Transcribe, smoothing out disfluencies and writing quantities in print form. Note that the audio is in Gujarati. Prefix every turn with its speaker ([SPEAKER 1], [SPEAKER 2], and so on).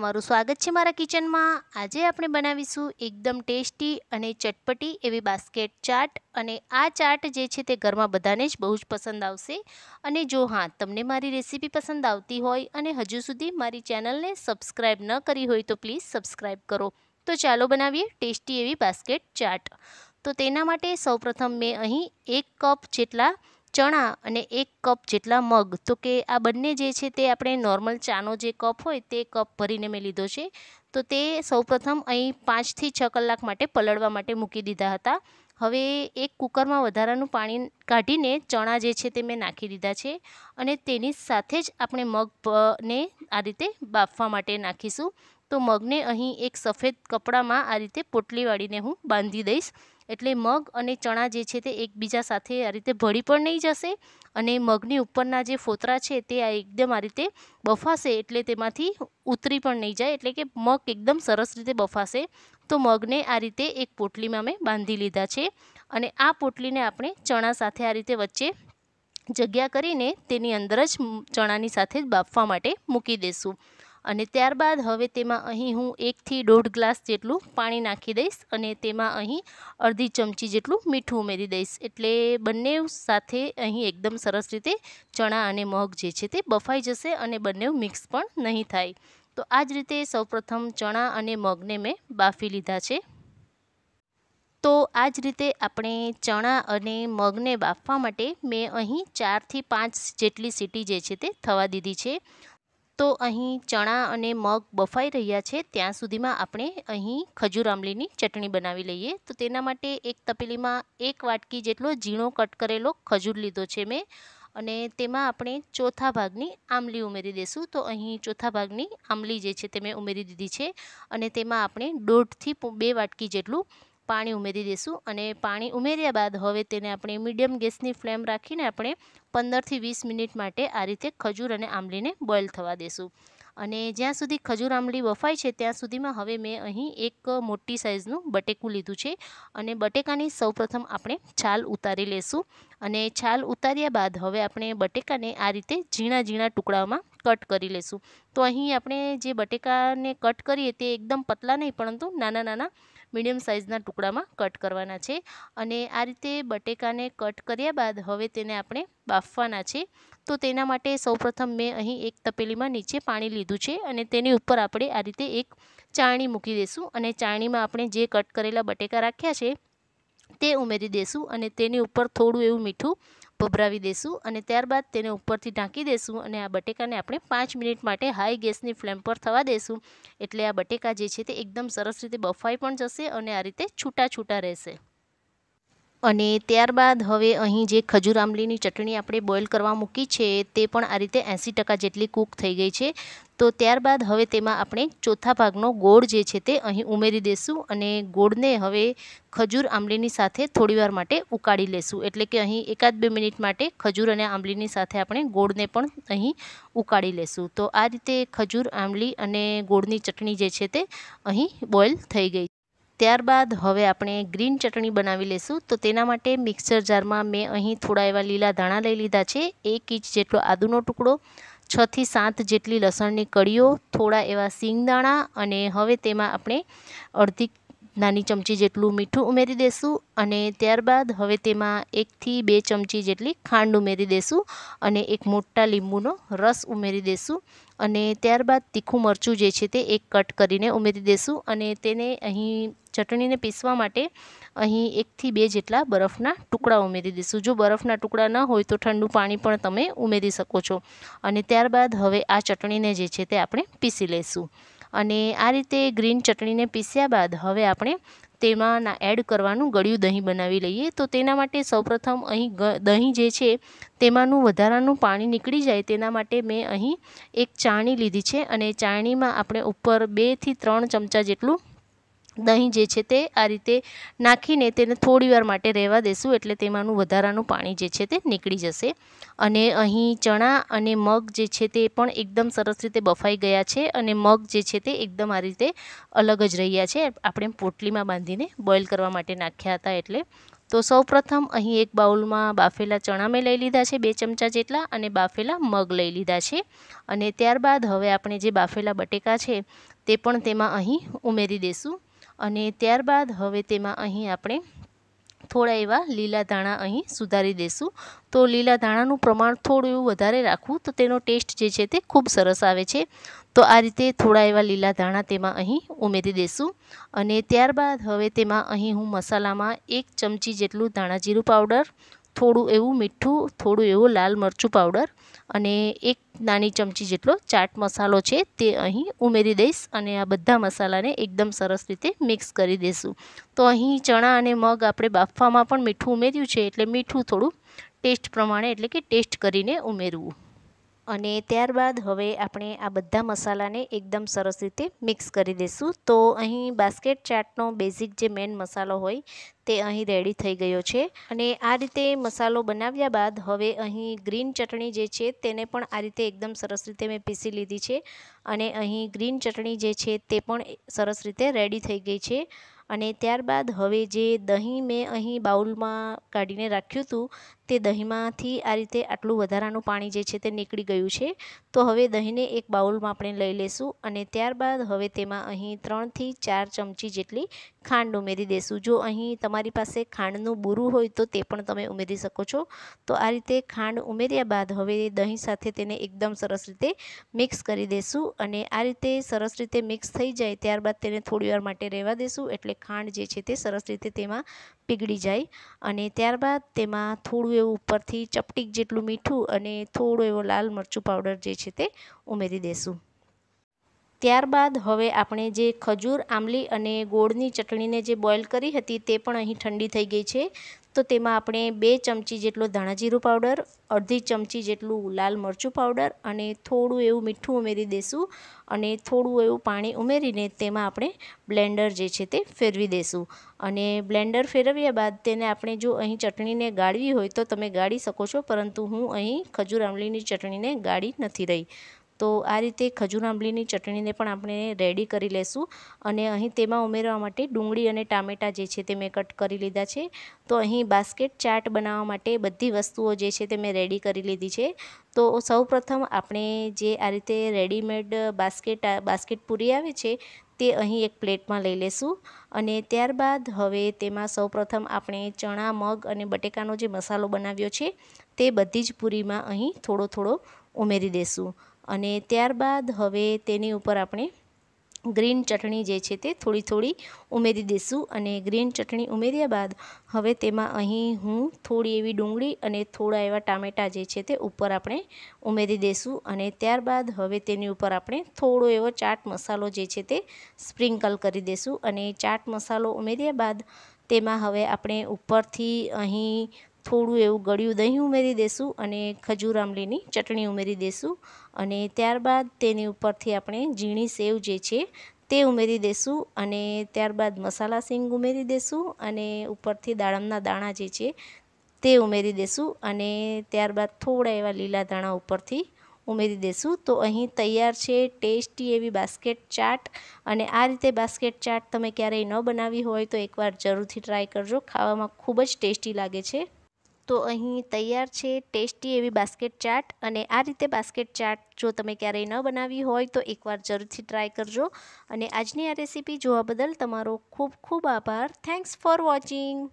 [SPEAKER 1] તમારું સ્વાગત છે મારા કિચનમાં। આજે આપણે બનાવીશું એકદમ ટેસ્ટી અને ચટપટી એવી બાસ્કેટ ચાટ। અને આ ચાટ જે છે તે ઘરમાં બધાને જ બહુ જ પસંદ આવશે। અને જો હા તમને મારી રેસીપી પસંદ આવતી હોય અને હજુ સુધી મારી ચેનલને સબસ્ક્રાઈબ ન કરી હોય તો પ્લીઝ સબસ્ક્રાઈબ કરો। તો ચાલો બનાવીએ ટેસ્ટી એવી બાસ્કેટ ચાટ। તો તેના માટે સૌપ્રથમ મેં અહીં 1 કપ જેટલા ચણા અને 1 કપ જેટલા મગ, તો કે આ બંને જે છે તે આપણે નોર્મલ ચાનો જે કપ હોય તે કપ ભરીને મેં લીધો છે। તો તે સૌપ્રથમ અહીં 5 થી 6 કલાક માટે પલળવા માટે મૂકી દીધા હતા। હવે એક કુકરમાં વધારાનું પાણી કાઢીને ચણા જે છે તે મેં નાખી દીધા છે અને તેની સાથે જ આપણે મગને આ રીતે બાફવા માટે નાખીશું। તો મગને અહીં એક સફેદ કપડામાં આ રીતે પોટલી વાળીને હું બાંધી દઈશ, એટલે મગ અને ચણા જે છે તે એકબીજા સાથે આ રીતે ભળી પણ નહીં જશે અને મગની ઉપરના જે ફોતરા છે તે એકદમ આ રીતે બફાશે એટલે તેમાંથી ઉતરી પણ નહીં જાય, એટલે કે મગ એકદમ સરસ રીતે બફાશે। તો મગને આ રીતે એક પોટલીમાં મેં બાંધી લીધા છે અને આ પોટલીને આપણે ચણા સાથે આ રીતે વચ્ચે જગ્યા કરીને તેની અંદર જ ચણાની સાથે જ બાફવા માટે મૂકી દઈશું। અને ત્યારબાદ હવે તેમાં અહીં હું 1 થી 1.5 ગ્લાસ જેટલું પાણી નાખી દઈશ અને તેમાં અહીં અડધી ચમચી જેટલું મીઠું ઉમેરી દઈશ, એટલે બંને સાથે અહીં એકદમ સરસ રીતે ચણા અને મગ જે છે તે બફાઈ જશે અને બંને મિક્સ પણ નહીં થાય। તો આ જ રીતે સૌપ્રથમ ચણા અને મગને મેં બાફી લીધા છે। તો આ જ રીતે આપણે ચણા અને મગને બાફવા માટે મેં અહીં 4 થી 5 જેટલી સીટી જે છે તે થવા દીધી છે। તો અહીં ચણા અને મગ બફાઈ રહ્યા છે ત્યાં સુધીમાં આપણે અહીં ખજૂર આમલીની ચટણી બનાવી લઈએ। તો તેના માટે એક તપેલીમાં 1 વાટકી જેટલો ઝીણો કટ કરેલો ખજૂર લીધો છે મેં અને તેમાં આપણે ચોથા ભાગની આમલી ઉમેરી દઈશું। તો અહીં ચોથા ભાગની આમલી જે છે તે મેં ઉમેરી દીધી છે અને તેમાં આપણે 1.5 થી 2 વાટકી જેટલું પાણી ઉમેરી દઈશું અને પાણી ઉમેર્યા બાદ હવે તેને આપણે મીડિયમ ગેસની ફ્લેમ રાખીને આપણે 15 થી 20 મિનિટ માટે આ રીતે ખજૂર અને આમલીને બોઇલ થવા દઈશું। અને જ્યાં સુધી ખજૂર આમલી બફાય છે ત્યાં સુધીમાં હવે મેં અહીં એક મોટી સાઇઝનું બટેકું લીધું છે અને બટેકાની સૌપ્રથમ આપણે છાલ ઉતારી લેશું અને છાલ ઉતાર્યા બાદ હવે આપણે બટેકાને આ રીતે ઝીણા ઝીણા ટુકડાઓમાં કટ કરી લેશું। તો અહીં આપણે જે બટેકાને કટ કરીએ તે એકદમ પતલા નહીં પરંતુ નાના નાના મીડિયમ સાઇઝના ટુકડામાં કટ કરવાના છે અને આ રીતે બટેકાને કટ કર્યા બાદ હવે તેને આપણે બાફવાના છે। તો તેના માટે સૌપ્રથમ મેં અહીં એક તપેલીમાં નીચે પાણી લીધું છે અને તેની ઉપર આપણે આ રીતે એક ચાળણી મૂકી દઈશું અને ચાળણીમાં આપણે જે કટ કરેલા બટેકા રાખ્યા છે તે ઉમેરી દઈશું અને તેની ઉપર થોડું એવું મીઠું ભભરાવી દઈશું અને ત્યારબાદ તેને ઉપરથી ઢાંકી દઈશું અને આ બટેકાને આપણે 5 મિનિટ માટે હાઈ ગેસની ફ્લેમ પર થવા દઈશું, એટલે આ બટેકા જે છે તે એકદમ સરસ રીતે બફાઈ પણ જશે અને આ રીતે છૂટા છૂટા રહેશે। અને ત્યારબાદ હવે અહીં જે ખજૂર આમલીની ચટણી આપણે બોઇલ કરવા મૂકી છે તે પણ આ રીતે 80% જેટલી કૂક થઈ ગઈ છે। તો ત્યારબાદ હવે તેમાં આપણે ચોથા ભાગનો ગોળ જે છે તે અહીં ઉમેરી દઈશું અને ગોળને હવે ખજૂર આમલીની સાથે થોડીવાર માટે ઉકાળી લેશું, એટલે કે અહીં 1-2 મિનિટ માટે ખજૂર અને આમલીની સાથે આપણે ગોળને પણ અહીં ઉકાળી લેશું। તો આ રીતે ખજૂર આમલી અને ગોળની ચટણી જે છે તે અહીં બોઇલ થઈ ગઈ। ત્યારબાદ હવે આપણે ગ્રીન ચટણી બનાવી લેશું। તો તેના માટે મિક્સર જારમાં મેં અહીં થોડા એવા લીલા ધાણા લઈ લીધા છે, 1 ઇંચ જેટલો આદુનો ટુકડો, 6 થી 7 જેટલી લસણની કળીઓ, થોડા એવા સિંગદાણા અને હવે તેમાં આપણે અડધી નાની ચમચી જેટલું મીઠું ઉમેરી દઈશું અને ત્યારબાદ હવે તેમાં 1 થી 2 ચમચી જેટલી ખાંડ ઉમેરી દઈશું અને એક મોટા લીંબુનો રસ ઉમેરી દઈશું અને ત્યારબાદ તીખું મરચું જે છે તે એક કટ કરીને ઉમેરી દઈશું અને તેને અહીં ચટણીને પીસવા માટે અહીં 1 થી 2 જેટલા બરફના ટુકડા ઉમેરી દઈશું। જો બરફના ટુકડા ન હોય તો ઠંડુ પાણી પણ તમે ઉમેરી શકો છો અને ત્યારબાદ હવે આ ચટણીને જે છે તે આપણે પીસી લઈશું અને આ રીતે ગ્રીન ચટણીને પીસ્યા બાદ હવે આપણે તેમાં એડ કરવાનું ગળ્યું દહીં બનાવી લઈએ। તો તેના માટે સૌપ્રથમ અહીં દહીં જે છે તેમાંનું વધારાનું પાણી નીકળી જાય તેના માટે મેં અહીં એક ચાળણી લીધી છે અને ચાળણીમાં આપણે ઉપર 2 થી 3 ચમચા જેટલું દહીં જે છે તે આ રીતે નાખીને તેને થોડીવાર માટે રહેવા દઈશું, એટલે તેમાંનું વધારાનું પાણી જે છે તે નીકળી જશે અને અહીં ચણા અને મગ જે છે તે પણ એકદમ સરસ રીતે બફાઈ ગયા છે અને મગ જે છે તે એકદમ આ રીતે અલગ જ રહ્યા છે, આપણે પોટલીમાં બાંધીને બોઇલ કરવા માટે નાખ્યા હતા એટલે। તો સૌપ્રથમ અહીં એક બાઉલમાં બાફેલા ચણા મેં લઈ લીધા છે 2 ચમચા જેટલા, અને બાફેલા મગ લઈ લીધા છે. અને ત્યારબાદ હવે આપણે જે બાફેલા બટેકા છે તે પણ તેમાં અહીં ઉમેરી દઈશું. અને ત્યારબાદ હવે તેમાં અહીં આપણે થોડા એવા લીલા ધાણા અહીં સુધારી દઈશું. તો લીલા ધાણાનું પ્રમાણ થોડું એવું વધારે રાખવું તો તેનો ટેસ્ટ જે છે તે ખૂબ સરસ આવે છે. તો આ રીતે થોડા એવા લીલા ધાણા તેમાં અહીં ઉમેરી દઈશું. અને ત્યારબાદ હવે તેમાં અહીં હું મસાલામાં 1 ચમચી જેટલું ધાણા જીરું પાવડર, થોડું એવું મીઠું, થોડું એવું લાલ મરચું પાવડર અને 1 નાની ચમચી જેટલો ચાટ મસાલો છે તે અહીં ઉમેરી દઈશ. અને આ બધા મસાલાને એકદમ સરસ રીતે મિક્સ કરી દઈશું. તો અહીં ચણા અને મગ આપણે બાફવામાં પણ મીઠું ઉમેર્યું છે, એટલે મીઠું થોડું ટેસ્ટ પ્રમાણે એટલે કે ટેસ્ટ કરીને ઉમેરવું. અને ત્યારબાદ હવે આપણે આ બધા મસાલાને એકદમ સરસ રીતે મિક્સ કરી દઈશું. તો અહીં બાસ્કેટ ચાટનો બેઝિક જે મેઇન મસાલો હોય તે અહીં રેડી થઈ ગયો છે. અને આ રીતે મસાલો બનાવ્યા બાદ હવે અહીં ગ્રીન ચટણી જે છે તેને પણ આ રીતે એકદમ સરસ રીતે મેં પીસી લીધી છે. અને અહીં ગ્રીન ચટણી જે છે તે પણ સરસ રીતે રેડી થઈ ગઈ છે. અને ત્યારબાદ હવે જે દહીં મેં અહીં બાઉલમાં કાઢીને રાખ્યું હતું તે દહીંમાંથી આ રીતે આટલું વધારાનું પાણી જે છે તે નીકળી ગયું છે. તો હવે દહીંને એક બાઉલમાં આપણે લઈ લઈશું. અને ત્યારબાદ હવે તેમાં અહીં 3 થી 4 ચમચી જેટલી ખાંડ ઉમેરી દઈશું. જો અહીં તમારી પાસે ખાંડનું બૂરું હોય તો તે પણ તમે ઉમેરી શકો છો. તો આ રીતે ખાંડ ઉમેર્યા બાદ હવે દહીં સાથે તેને એકદમ સરસ રીતે મિક્સ કરી દઈશું. અને આ રીતે સરસ રીતે મિક્સ થઈ જાય ત્યારબાદ તેને થોડીવાર માટે રહેવા દઈશું, એટલે ખાંડ જે છે તે સરસ રીતે તેમાં પીગળી જાય. અને ત્યારબાદ તેમાં થોડું એવું ઉપરથી ચપટીક જેટલું મીઠું અને થોડો એવો લાલ મરચું પાવડર જે છે તે ઉમેરી દઈશું. ત્યારબાદ હવે આપણે જે ખજૂર, આમલી અને ગોળની ચટણીને જે બોઇલ કરી હતી તે પણ અહીં ઠંડી થઈ ગઈ છે. તો તેમાં આપણે 2 ચમચી જેટલો ધાણા જીરું પાવડર, અડધી ચમચી જેટલું લાલ મરચું પાવડર અને થોડું એવું મીઠું ઉમેરી દઈશું. અને થોડું એવું પાણી ઉમેરીને તેમાં આપણે બ્લેન્ડર જે છે તે ફેરવી દઈશું. અને બ્લેન્ડર ફેરવ્યા બાદ તેને આપણે જો અહીં ચટણીને ગાળવી હોય તો તમે ગાળી શકો છો, પરંતુ હું અહીં ખજૂર આમલીની ચટણીને ગાળી નથી રહી. તો આ રીતે ખજૂર આંબલીની ચટણીને પણ આપણે રેડી કરી લઈશું. અને અહીં તેમાં ઉમેરવા માટે ડુંગળી અને ટામેટાં જે છે તે મેં કટ કરી લીધા છે. તો અહીં બાસ્કેટ ચાટ બનાવવા માટે બધી વસ્તુઓ જે છે તે મેં રેડી કરી લીધી છે. તો સૌપ્રથમ આપણે જે આ રીતે રેડીમેડ બાસ્કેટ પૂરી આવે છે તે અહીં એક પ્લેટમાં લઈ લેશું. અને ત્યારબાદ હવે તેમાં સૌપ્રથમ આપણે ચણા, મગ અને બટેકાનો જે મસાલો બનાવ્યો છે તે બધી જ પૂરીમાં અહીં થોડો થોડો ઉમેરી દઈશું. અને ત્યારબાદ હવે તેની ઉપર આપણે ગ્રીન ચટણી જે છે તે થોડી થોડી ઉમેરી દઈશું. અને ગ્રીન ચટણી ઉમેર્યા બાદ હવે તેમાં અહીં હું થોડી એવી ડુંગળી અને થોડા એવા ટામેટાં જે છે તે ઉપર આપણે ઉમેરી દઈશું. અને ત્યારબાદ હવે તેની ઉપર આપણે થોડો એવો ચાટ મસાલો જે છે તે સ્પ્રિંકલ કરી દઈશું. અને ચાટ મસાલો ઉમેર્યા બાદ તેમાં હવે આપણે ઉપરથી અહીં થોડું એવું ગળ્યું દહીં ઉમેરી દઈશું અને ખજૂર આમલીની ચટણી ઉમેરી દઈશું. અને ત્યારબાદ તેની ઉપરથી આપણે ઝીણી સેવ જે છે તે ઉમેરી દઈશું. અને ત્યારબાદ મસાલા સિંગ ઉમેરી દઈશું અને ઉપરથી દાડમના દાણા જે છે તે ઉમેરી દઈશું. અને ત્યારબાદ થોડા એવા લીલા ધાણા ઉપરથી ઉમેરી દઈશું. તો અહીં તૈયાર છે ટેસ્ટી એવી બાસ્કેટ ચાટ. અને આ રીતે બાસ્કેટ ચાટ તમે ક્યારેય ન બનાવી હોય તો એકવાર જરૂરથી ટ્રાય કરજો, ખાવામાં ખૂબ જ ટેસ્ટી લાગે છે. તો અહીં તૈયાર છે ટેસ્ટી એવી બાસ્કેટ ચાટ. અને આ રીતે બાસ્કેટ ચાટ જો તમે ક્યારેય ન બનાવી હોય તો એકવાર જરૂરથી ટ્રાય કરજો. અને આજની આ રેસીપી જોવા બદલ તમારો ખૂબ ખૂબ આભાર. Thanks for watching.